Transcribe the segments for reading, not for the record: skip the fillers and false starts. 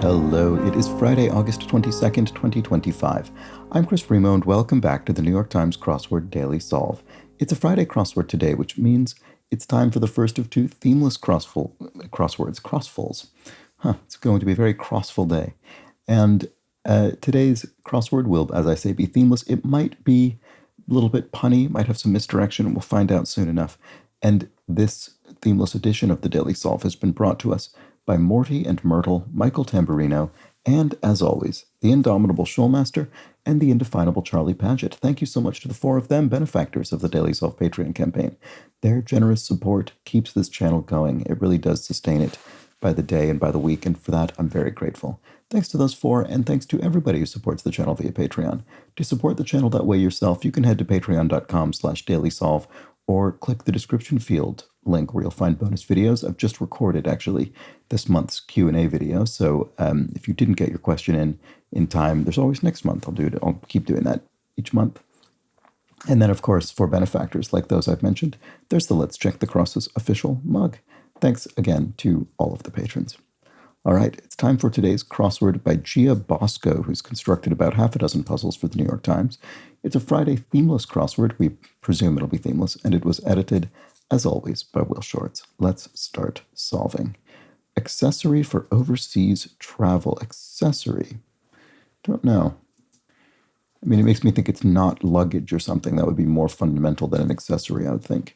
Hello, it is Friday, August 22nd, 2025. I'm Chris Primo, and welcome back to the New York Times Crossword Daily Solve. It's a Friday crossword today, which means it's time for the first of two themeless crossfuls. It's going to be a very crossful day. And today's crossword will, as I say, be themeless. It might be a little bit punny, might have some misdirection, and we'll find out soon enough. And this themeless edition of the Daily Solve has been brought to us by Morty and Myrtle, Michael Tamburino, and, as always, the indomitable Shoalmaster and the indefinable Charlie Paget. Thank you so much to the four of them, benefactors of the Daily Solve Patreon campaign. Their generous support keeps this channel going. It really does sustain it by the day and by the week, and for that, I'm very grateful. Thanks to those four, and thanks to everybody who supports the channel via Patreon. To support the channel that way yourself, you can head to patreon.com/dailysolve or click the description field link where you'll find bonus videos. I've just recorded, actually, this month's Q&A video, so if you didn't get your question in time, there's always next month. I'll keep doing that each month. And then, of course, for benefactors like those I've mentioned, there's the Let's Check the Crosses official mug. Thanks again to all of the patrons. All right, it's time for today's crossword by Gia Bosco, who's constructed about half a dozen puzzles for the New York Times. It's a Friday themeless crossword. We presume it'll be themeless, and it was edited, as always, by Will Shorts. Let's start solving. Accessory for overseas travel. Accessory. Don't know. I mean, it makes me think it's not luggage or something. That would be more fundamental than an accessory, I would think.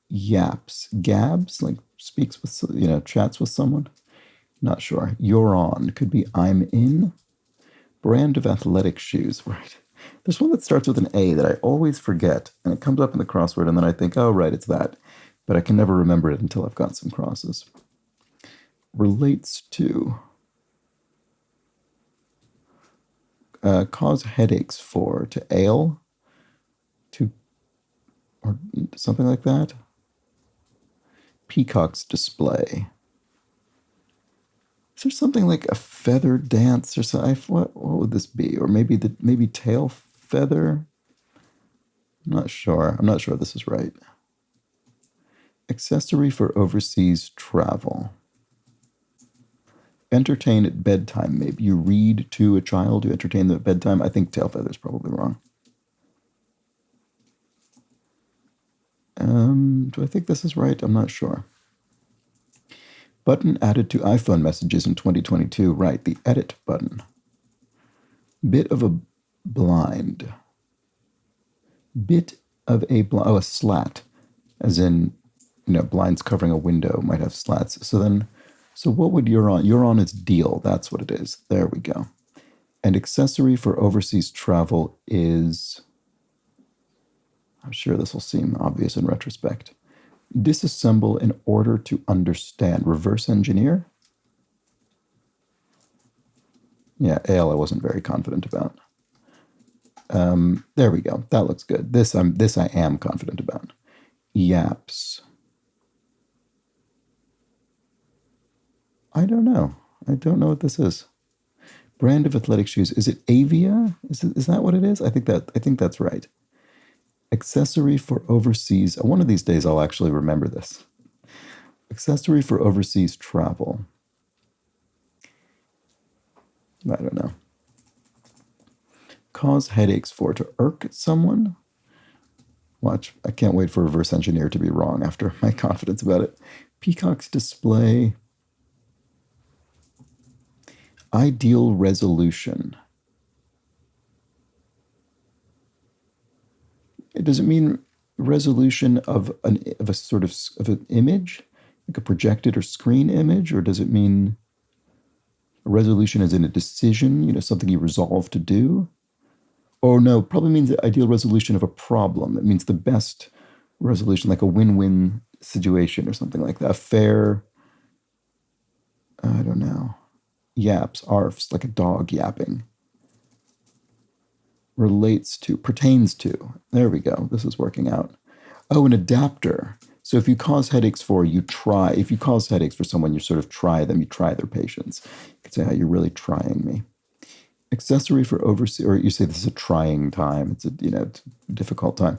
Yaps. Gabs, like speaks with, chats with someone. Not sure. You're on. Could be I'm in. Brand of athletic shoes. Right. There's one that starts with an A that I always forget, and it comes up in the crossword, and then I think, oh, right, it's that. But I can never remember it until I've got some crosses. Relates to. Cause headaches for. To ail. To. Or something like that. Peacock's display. Is there something like a feather dance or something? What would this be? Or maybe tail feather? I'm not sure. I'm not sure this is right. Accessory for overseas travel. Entertain at bedtime, maybe. You read to a child, you entertain them at bedtime. I think tail feather is probably wrong. Do I think this is right? I'm not sure. Button added to iPhone messages in 2022. Right, the edit button. Bit of a blind. Bit of a blind. Oh, a slat. As in, blinds covering a window might have slats. So what would you're on? You're on is deal. That's what it is. There we go. And accessory for overseas travel is, I'm sure this will seem obvious in retrospect. Disassemble in order to understand. Reverse engineer? Yeah, ale I wasn't very confident about. There we go. That looks good. This I am confident about. Yaps. I don't know. I don't know what this is. Brand of athletic shoes. Is it Avia? Is that what it is? I think that's right. Accessory for overseas. One of these days I'll actually remember this. Accessory for overseas travel. I don't know. Cause headaches for. To irk someone? Watch. I can't wait for reverse engineer to be wrong after my confidence about it. Peacock's display. Ideal resolution. Does it mean resolution of an image, like a projected or screen image, or does it mean a resolution as in a decision, something you resolve to do? Or no, probably means the ideal resolution of a problem. It means the best resolution, like a win-win situation or something like that. A fair, I don't know. Yaps, arfs, like a dog yapping. Relates to, pertains to. There we go. This is working out. Oh, an adapter. So if you cause headaches for, you try. If you cause headaches for someone, you sort of try them. You try their patience. You could say, you're really trying me. Accessory for overseas, or you say this is a trying time. It's a difficult time.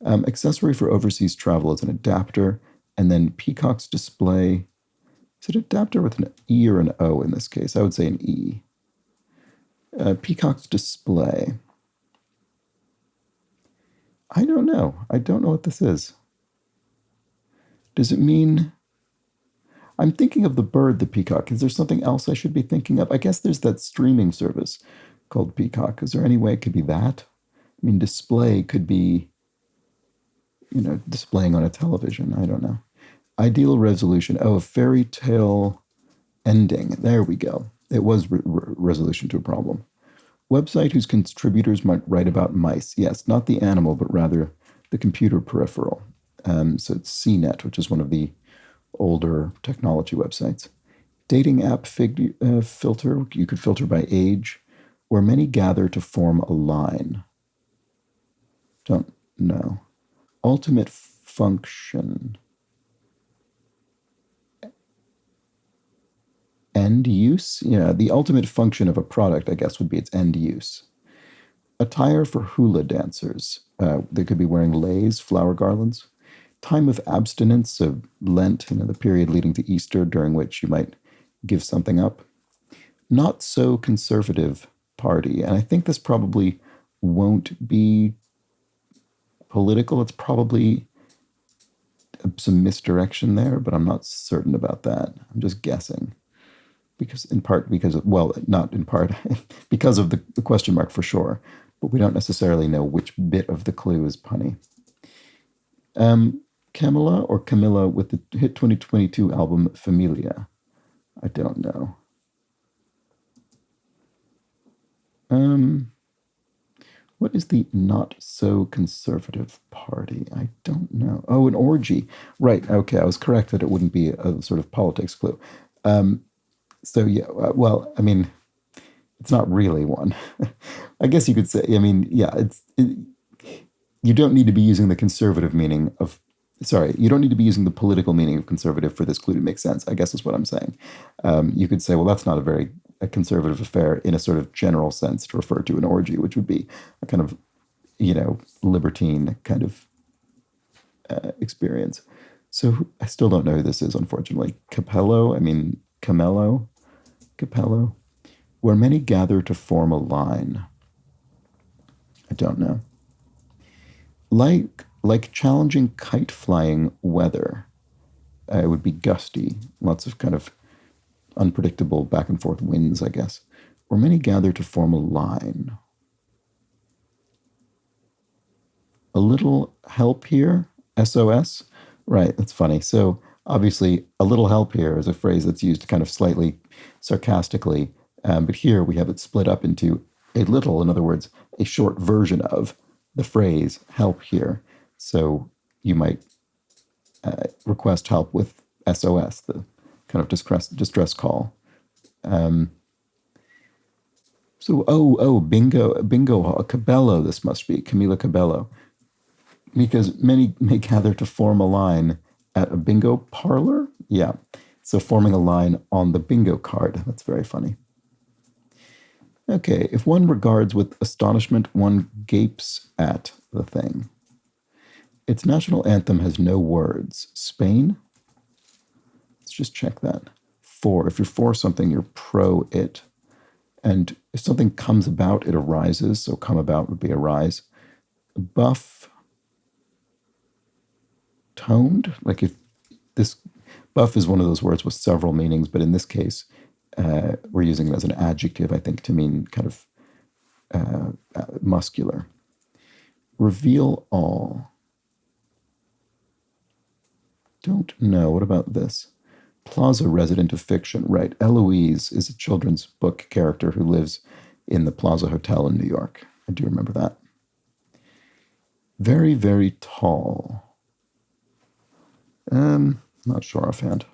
Accessory for overseas travel is an adapter. And then Peacock's display Is it adapter with an E or an O in this case? I would say an E. Peacock's display. I don't know. I don't know what this is. Does it mean... I'm thinking of the bird, the peacock. Is there something else I should be thinking of? I guess there's that streaming service called Peacock. Is there any way it could be that? I mean, display could be, displaying on a television. I don't know. Ideal resolution. Oh, a fairy tale ending. There we go. It was resolution to a problem. Website whose contributors might write about mice. Yes, not the animal, but rather the computer peripheral. So it's CNET, which is one of the older technology websites. Dating app filter. You could filter by age, where many gather to form a line. Don't know. Ultimate function. End use? Yeah, the ultimate function of a product, I guess, would be its end use. Attire for hula dancers. They could be wearing leis, flower garlands. Time of abstinence, so Lent, the period leading to Easter, during which you might give something up. Not so conservative party. And I think this probably won't be political. It's probably some misdirection there, but I'm not certain about that. I'm just guessing. Because not in part, because of the question mark for sure, but we don't necessarily know which bit of the clue is punny. Camilla with the hit 2022 album Familia. I don't know. What is the not so conservative party? I don't know. Oh, an orgy. Right, okay, I was correct that it wouldn't be a sort of politics clue. So, yeah, I mean, it's not really one. I guess you could say, you don't need to be using the conservative meaning of, you don't need to be using the political meaning of conservative for this clue to make sense, I guess is what I'm saying. You could say, well, that's not a conservative affair in a sort of general sense to refer to an orgy, which would be a kind of, libertine kind of experience. So I still don't know who this is, unfortunately. Capello, where many gather to form a line. I don't know. Like challenging kite flying weather. It would be gusty, lots of kind of unpredictable back and forth winds, I guess. Where many gather to form a line. A little help here, SOS. Right, that's funny. So obviously, a little help here is a phrase that's used kind of slightly sarcastically, but here we have it split up into a little, in other words, a short version of the phrase help here. So you might request help with SOS, the kind of distress call. Bingo, Cabello, this must be, Camila Cabello. Because many may gather to form a line at a bingo parlor? Yeah. So forming a line on the bingo card. That's very funny. Okay. If one regards with astonishment, one gapes at the thing. Its national anthem has no words. Spain? Let's just check that. If you're for something, you're pro it. And if something comes about, it arises. So come about would be arise. Buff. Toned, like if this buff is one of those words with several meanings, but in this case, we're using it as an adjective, I think, to mean kind of muscular. Reveal all. Don't know. What about this? Plaza resident of fiction. Right. Eloise is a children's book character who lives in the Plaza Hotel in New York. I do remember that. Very, very tall. Not sure offhand.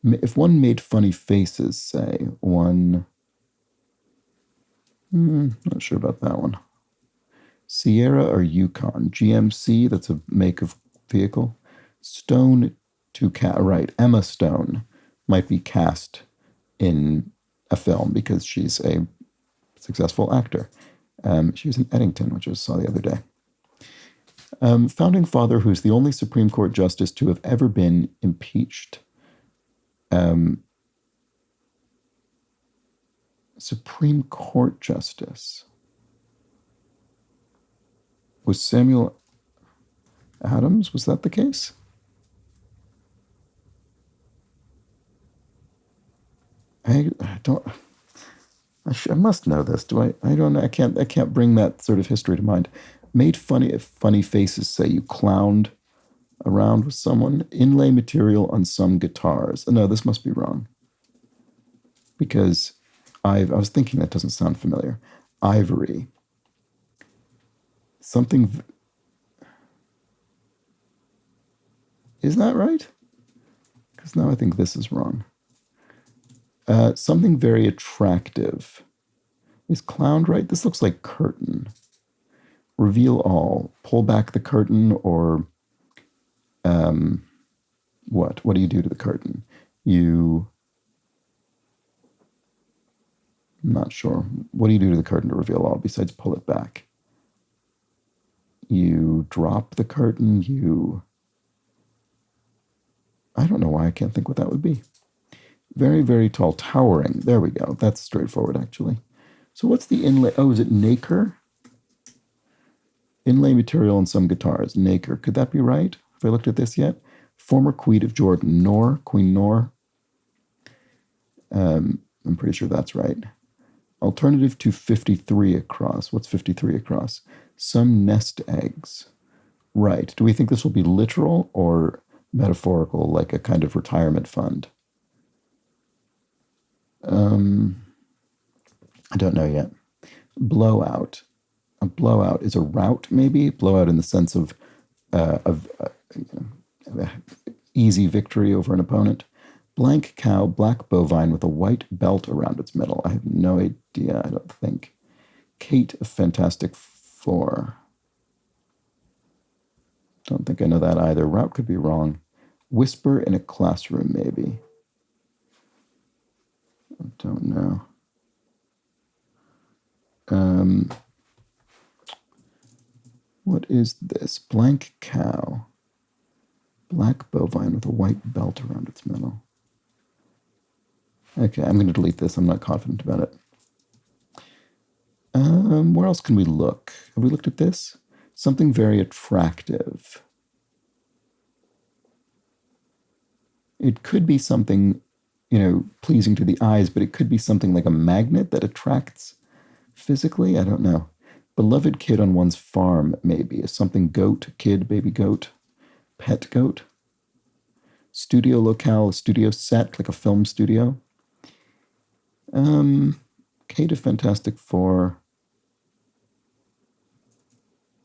If one made funny faces, say, one... not sure about that one. Sierra or Yukon? GMC, that's a make of vehicle. Stone to cast, right, Emma Stone might be cast in a film because she's a successful actor. She was in Eddington, which I saw the other day. Founding father who's the only Supreme Court justice to have ever been impeached. Um, Supreme Court Justice. Was Samuel Adams? Was that the case? I don't. I must know this. Do I? I don't know. I can't. I can't bring that sort of history to mind. Made funny faces. Say you clowned around with someone. Inlay material on some guitars. No, this must be wrong. Because I was thinking that doesn't sound familiar. Ivory. Something. Is that right? Because now I think this is wrong. Something very attractive. Is clowned right? This looks like curtain. Reveal all. Pull back the curtain, or what? What do you do to the curtain? I'm not sure. What do you do to the curtain to reveal all besides pull it back? You drop the curtain. I don't know why I can't think what that would be. Very, very tall. Towering. There we go. That's straightforward, actually. So what's the inlay? Oh, is it nacre? Inlay material on some guitars. Nacre. Could that be right? Have I looked at this yet? Former Queen of Jordan. Queen Nor. I'm pretty sure that's right. Alternative to 53 across. What's 53 across? Some nest eggs. Right. Do we think this will be literal or metaphorical, like a kind of retirement fund? I don't know yet. Blowout. A blowout is a rout, maybe. Blowout in the sense of easy victory over an opponent. Blank cow, black bovine with a white belt around its middle. I have no idea, I don't think. Kate of Fantastic Four. Don't think I know that either. Route could be wrong. Whisper in a classroom, maybe. I don't know. What is this? Blank cow. Black bovine with a white belt around its middle. Okay, I'm going to delete this. I'm not confident about it. Where else can we look? Have we looked at this? Something very attractive. It could be something, pleasing to the eyes, but it could be something like a magnet that attracts physically. I don't know. Beloved kid on one's farm, maybe. Something goat, kid, baby goat, pet goat. Studio locale, studio set, like a film studio. Kate of Fantastic Four.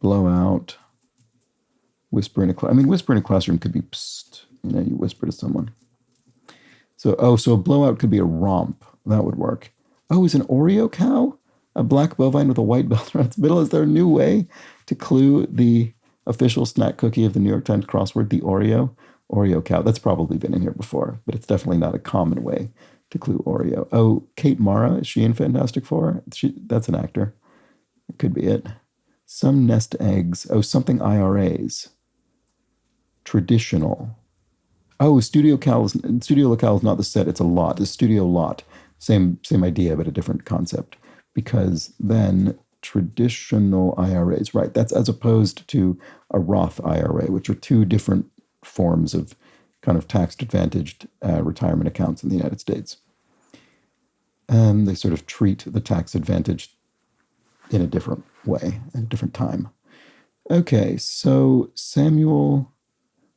Blowout. Whisper in a classroom could be psst. You whisper to someone. So a blowout could be a romp. That would work. Oh, is an Oreo cow? A black bovine with a white belt around its middle? Is there a new way to clue the official snack cookie of the New York Times crossword, the Oreo cow? That's probably been in here before, but it's definitely not a common way to clue Oreo. Oh, Kate Mara, is she in Fantastic Four? That's an actor. It could be it. Some nest eggs. Oh, something IRAs. Traditional. Oh, studio locale is not the set, it's a lot. The studio lot. Same idea, but a different concept. Because then traditional IRAs, right, that's as opposed to a Roth IRA, which are two different forms of kind of tax-advantaged retirement accounts in the United States. They sort of treat the tax-advantaged in a different way, at a different time. Okay, so Samuel,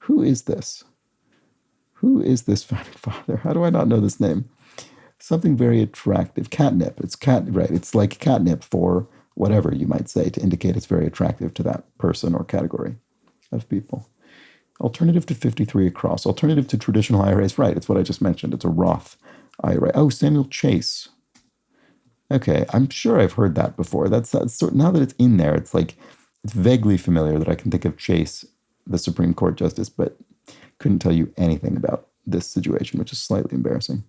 who is this? Who is this founding father? How do I not know this name? Something very attractive. Catnip. Right. It's like catnip for whatever you might say to indicate it's very attractive to that person or category of people. Alternative to 53 across. Alternative to traditional IRAs. Right. It's what I just mentioned. It's a Roth IRA. Oh, Samuel Chase. Okay. I'm sure I've heard that before. That's now that it's in there, it's vaguely familiar that I can think of Chase, the Supreme Court Justice, but couldn't tell you anything about this situation, which is slightly embarrassing.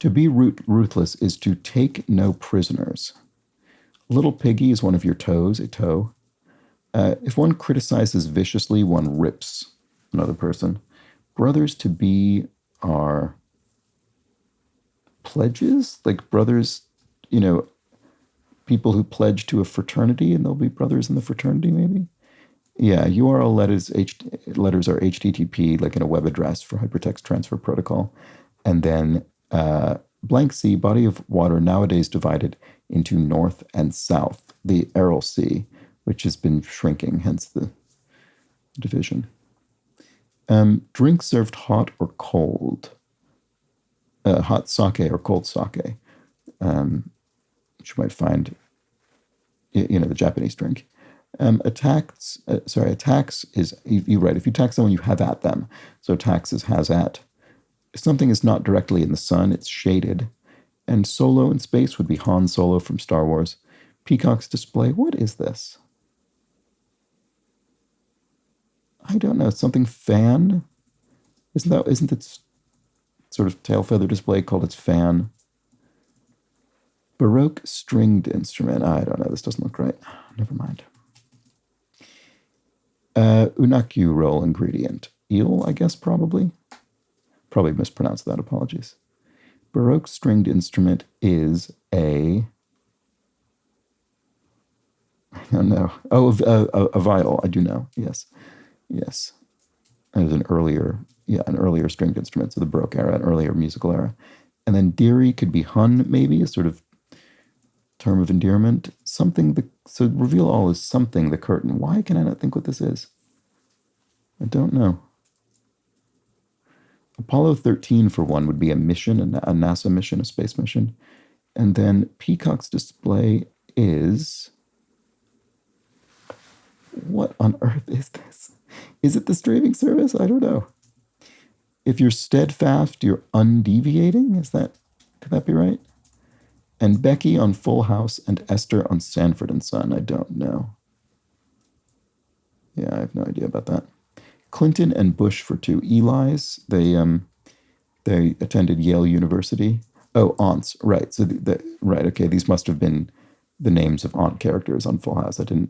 To be ruthless is to take no prisoners. Little piggy is one of your toes, a toe. If one criticizes viciously, one rips another person. Brothers to be are pledges, like brothers, you know, people who pledge to a fraternity, and they'll be brothers in the fraternity, maybe. Yeah, URL letters are HTTP, like in a web address for hypertext transfer protocol, and then blank sea, body of water nowadays divided into north and south, the Aral Sea, which has been shrinking, hence the division. Drink served hot or cold. Hot sake or cold sake, which you might find, the Japanese drink. Attacks is, you're right, if you attack someone, you have at them. So attacks is has at. If something is not directly in the sun, it's shaded. And solo in space would be Han Solo from Star Wars. Peacock's display, what is this? I don't know, something fan? Isn't it sort of tail feather display called its fan? Baroque stringed instrument. I don't know, this doesn't look right. Never mind. Unakyu roll ingredient. Eel, I guess, probably. Probably mispronounced that, apologies. Baroque stringed instrument is a... I don't know. Oh, a viol, I do know, yes. Yes. It was an earlier stringed instrument, so the Baroque era, an earlier musical era. And then Deary could be Hun, maybe, a sort of term of endearment. So reveal all is something, the curtain. Why can I not think what this is? I don't know. Apollo 13, for one, would be a mission, a NASA mission, a space mission. And then Peacock's display is... What on earth is this? Is it the streaming service? I don't know. If you're steadfast, you're undeviating? Could that be right? And Becky on Full House and Esther on Sanford and Son. I don't know. Yeah, I have no idea about that. Clinton and Bush for two. Eli's, they attended Yale University. Oh, aunts, right. So right, okay, these must have been the names of aunt characters on Full House. I did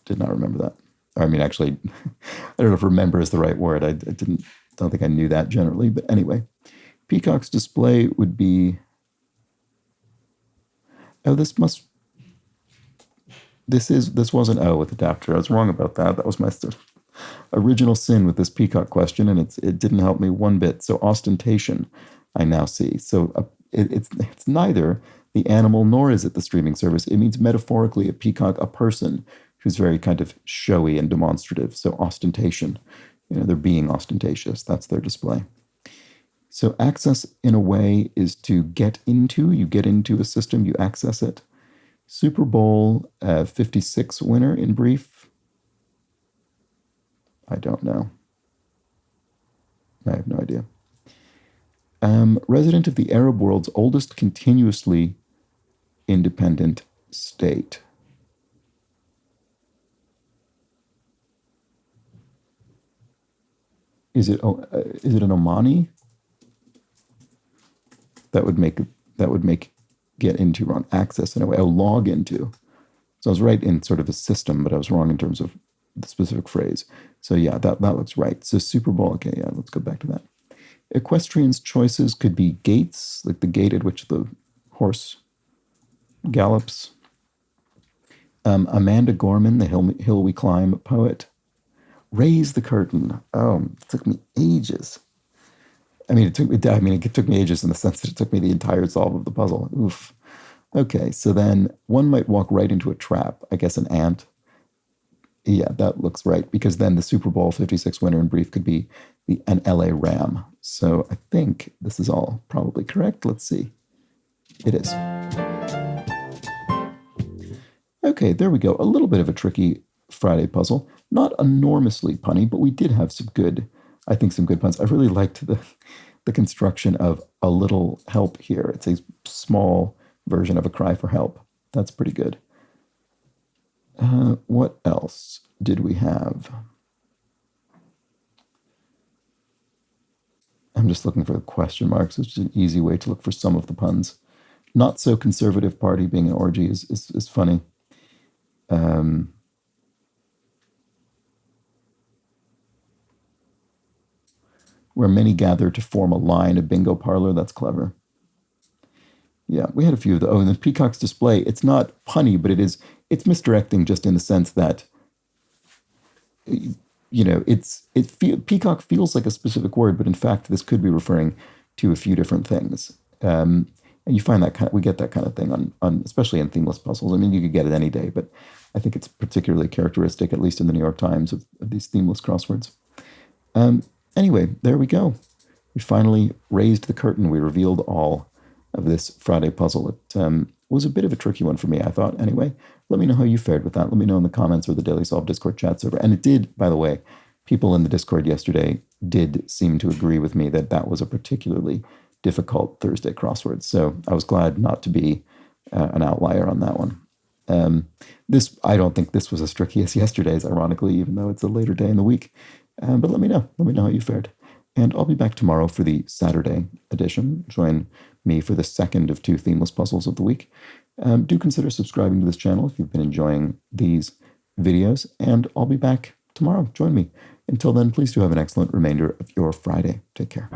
not remember that. I mean, actually, I don't know if remember is the right word. I don't think I knew that generally, but anyway. Peacock's display would be... Oh, this wasn't O with adapter. I was wrong about that. That was my original sin with this Peacock question, and it didn't help me one bit. So ostentation, I now see. So it's neither the animal nor is it the streaming service. It means metaphorically a peacock, a person who's very kind of showy and demonstrative. So ostentation, they're being ostentatious. That's their display. So access, in a way, is to get into. You get into a system, you access it. Super Bowl 56 winner, in brief. I don't know. I have no idea. Resident of the Arab world's oldest continuously independent state. Is it an Omani? That would make get into wrong. Access in a way. Oh, log into. So I was right in sort of a system, but I was wrong in terms of the specific phrase. So yeah, that looks right. So Super Bowl, okay, yeah, let's go back to that. Equestrian's choices could be gaits, like the gait at which the horse gallops. Amanda Gorman, the Hill We Climb poet. Raise the curtain. Oh, it took me ages. It took me ages in the sense that it took me the entire solve of the puzzle. Oof. Okay, so then one might walk right into a trap. I guess an ant. Yeah, that looks right, because then the Super Bowl 56 winner in brief could be an LA Ram. So I think this is all probably correct. Let's see. It is. Okay, there we go. A little bit of a tricky Friday puzzle. Not enormously punny, but we did have some good puns. I really liked the construction of a little help here. It's a small version of a cry for help. That's pretty good. What else did we have? I'm just looking for the question marks, which is an easy way to look for some of the puns. Not so conservative party being an orgy is funny. where many gather to form a line, a bingo parlor. That's clever. Yeah, we had a few of the. Oh, and the Peacock's display. It's not punny, but it's misdirecting just in the sense that Peacock feels like a specific word, but in fact, this could be referring to a few different things. And you find we get that kind of thing on especially in themeless puzzles. I mean, you could get it any day, but I think it's particularly characteristic, at least in the New York Times, of these themeless crosswords. Anyway, there we go. We finally raised the curtain. We revealed all of this Friday puzzle. It was a bit of a tricky one for me, I thought. Anyway, let me know how you fared with that. Let me know in the comments or the Daily Solve Discord chat server. And it did, by the way, people in the Discord yesterday did seem to agree with me that that was a particularly difficult Thursday crossword. So I was glad not to be an outlier on that one. I don't think this was as tricky as yesterday's, ironically, even though it's a later day in the week. But let me know. Let me know how you fared. And I'll be back tomorrow for the Saturday edition. Join me for the second of 2 themeless puzzles of the week. Do consider subscribing to this channel if you've been enjoying these videos. And I'll be back tomorrow. Join me. Until then, please do have an excellent remainder of your Friday. Take care.